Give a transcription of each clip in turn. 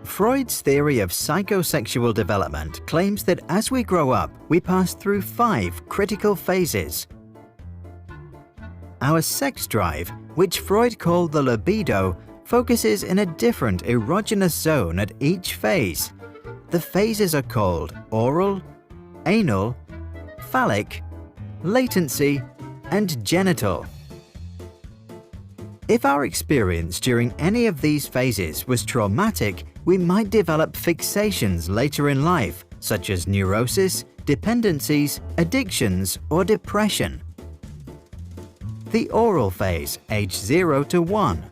Freud's theory of psychosexual development claims that as we grow up, we pass through 5 critical phases. Our sex drive, which Freud called the libido, focuses in a different erogenous zone at each phase. The phases are called oral, anal, phallic, latency, and genital. If our experience during any of these phases was traumatic, we might develop fixations later in life, such as neurosis, dependencies, addictions, or depression. The oral phase, age 0 to 1.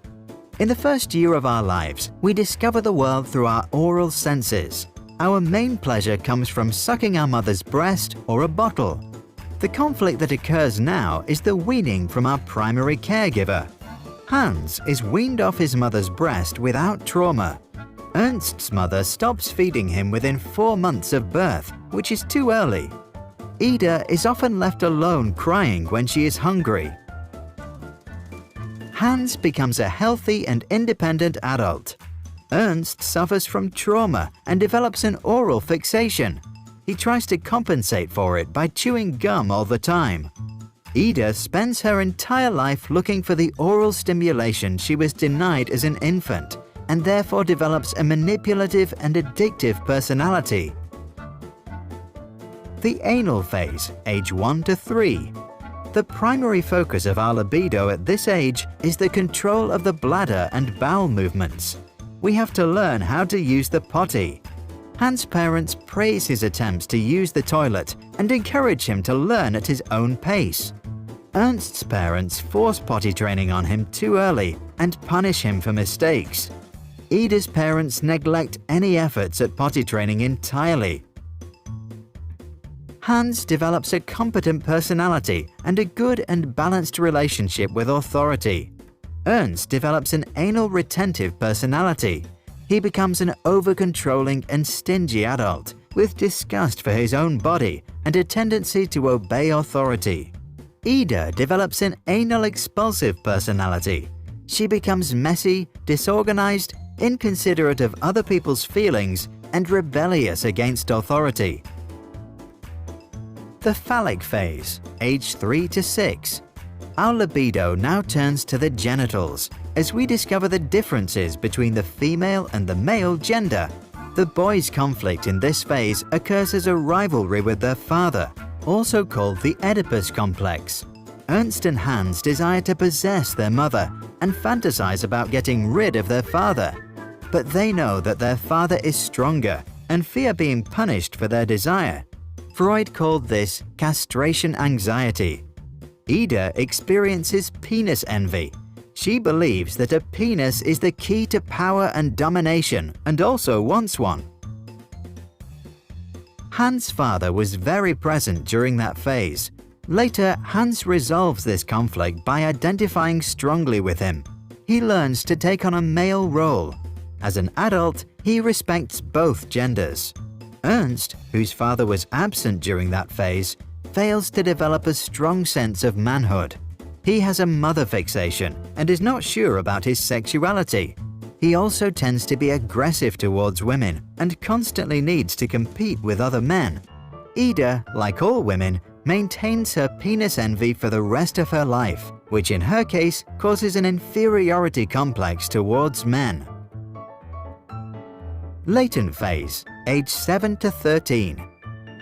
In the first year of our lives, we discover the world through our oral senses. Our main pleasure comes from sucking our mother's breast or a bottle. The conflict that occurs now is the weaning from our primary caregiver. Hans is weaned off his mother's breast without trauma. Ernst's mother stops feeding him within 4 months of birth, which is too early. Ida is often left alone crying when she is hungry. Hans becomes a healthy and independent adult. Ernst suffers from trauma and develops an oral fixation. He tries to compensate for it by chewing gum all the time. Ida spends her entire life looking for the oral stimulation she was denied as an infant, and therefore develops a manipulative and addictive personality. The anal phase, age 1 to 3. The primary focus of our libido at this age is the control of the bladder and bowel movements. We have to learn how to use the potty. Hans' parents praise his attempts to use the toilet and encourage him to learn at his own pace. Ernst's parents force potty training on him too early and punish him for mistakes. Ida's parents neglect any efforts at potty training entirely. Hans develops a competent personality and a good and balanced relationship with authority. Ernst develops an anal retentive personality. He becomes an over-controlling and stingy adult with disgust for his own body and a tendency to obey authority. Ida develops an anal expulsive personality. She becomes messy, disorganized, inconsiderate of other people's feelings, and rebellious against authority. The phallic phase, age 3 to 6. Our libido now turns to the genitals as we discover the differences between the female and the male gender. The boys' conflict in this phase occurs as a rivalry with their father, also called the Oedipus complex. Ernst and Hans desire to possess their mother and fantasize about getting rid of their father. But they know that their father is stronger and fear being punished for their desire. Freud called this castration anxiety. Ida experiences penis envy. She believes that a penis is the key to power and domination and also wants one. Hans' father was very present during that phase. Later, Hans resolves this conflict by identifying strongly with him. He learns to take on a male role. As an adult, he respects both genders. Ernst, whose father was absent during that phase, fails to develop a strong sense of manhood. He has a mother fixation and is not sure about his sexuality. He also tends to be aggressive towards women and constantly needs to compete with other men. Ida, like all women, maintains her penis envy for the rest of her life, which in her case causes an inferiority complex towards men. Latent phase, age 7 to 13.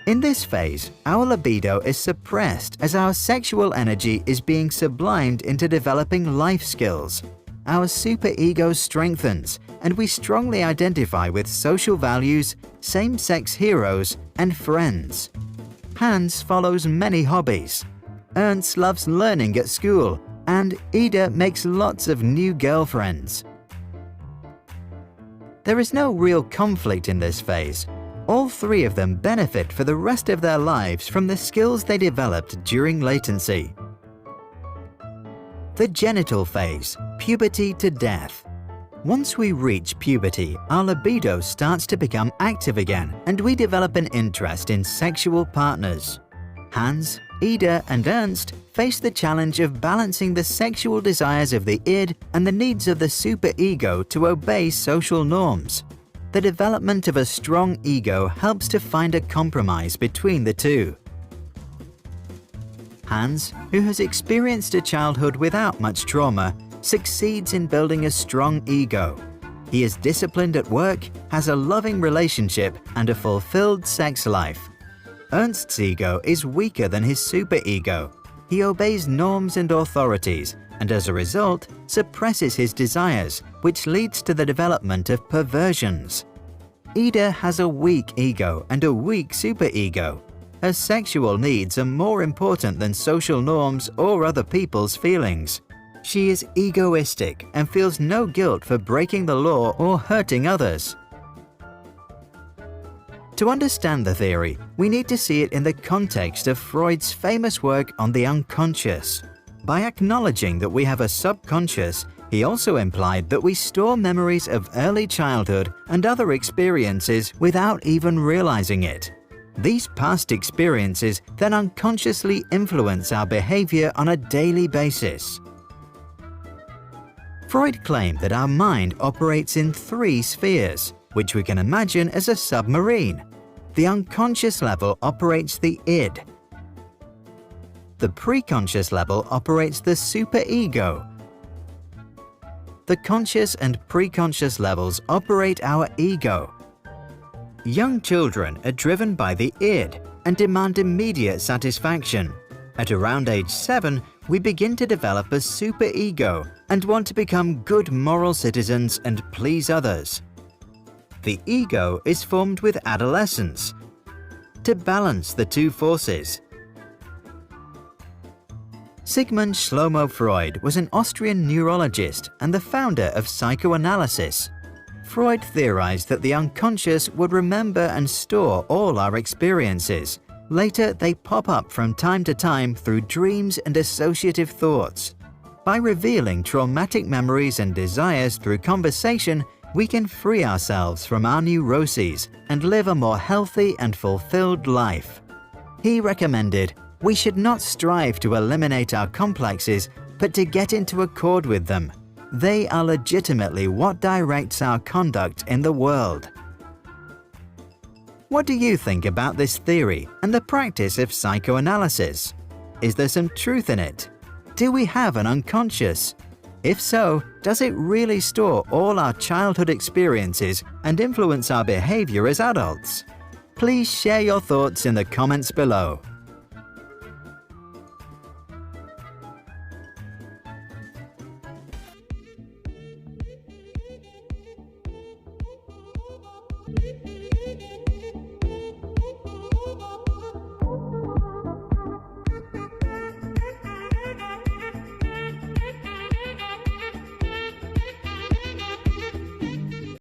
In this phase, our libido is suppressed as our sexual energy is being sublimed into developing life skills. Our superego strengthens, and we strongly identify with social values, same-sex heroes, and friends. Hans follows many hobbies. Ernst loves learning at school, and Ida makes lots of new girlfriends. There is no real conflict in this phase. All 3 of them benefit for the rest of their lives from the skills they developed during latency. The genital phase, puberty to death. Once we reach puberty, our libido starts to become active again and we develop an interest in sexual partners. Hans, Ida, and Ernst face the challenge of balancing the sexual desires of the id and the needs of the superego to obey social norms. The development of a strong ego helps to find a compromise between the two. Hans, who has experienced a childhood without much trauma, succeeds in building a strong ego. He is disciplined at work, has a loving relationship, and a fulfilled sex life. Ernst's ego is weaker than his superego. He obeys norms and authorities, and as a result, suppresses his desires, which leads to the development of perversions. Ida has a weak ego and a weak superego. Her sexual needs are more important than social norms or other people's feelings. She is egoistic and feels no guilt for breaking the law or hurting others. To understand the theory, we need to see it in the context of Freud's famous work on the unconscious. By acknowledging that we have a subconscious, he also implied that we store memories of early childhood and other experiences without even realizing it. These past experiences then unconsciously influence our behavior on a daily basis. Freud claimed that our mind operates in 3 spheres, which we can imagine as a submarine. The unconscious level operates the id. The preconscious level operates the superego. The conscious and preconscious levels operate our ego. Young children are driven by the id and demand immediate satisfaction. At around age 7, we begin to develop a superego and want to become good moral citizens and please others. The ego is formed with adolescence to balance the two forces. Sigmund Shlomo Freud was an Austrian neurologist and the founder of psychoanalysis. Freud theorized that the unconscious would remember and store all our experiences. Later, they pop up from time to time through dreams and associative thoughts. By revealing traumatic memories and desires through conversation, we can free ourselves from our neuroses and live a more healthy and fulfilled life. He recommended, we should not strive to eliminate our complexes, but to get into accord with them. They are legitimately what directs our conduct in the world. What do you think about this theory and the practice of psychoanalysis? Is there some truth in it? Do we have an unconscious? If so, does it really store all our childhood experiences and influence our behavior as adults? Please share your thoughts in the comments below. Thank you.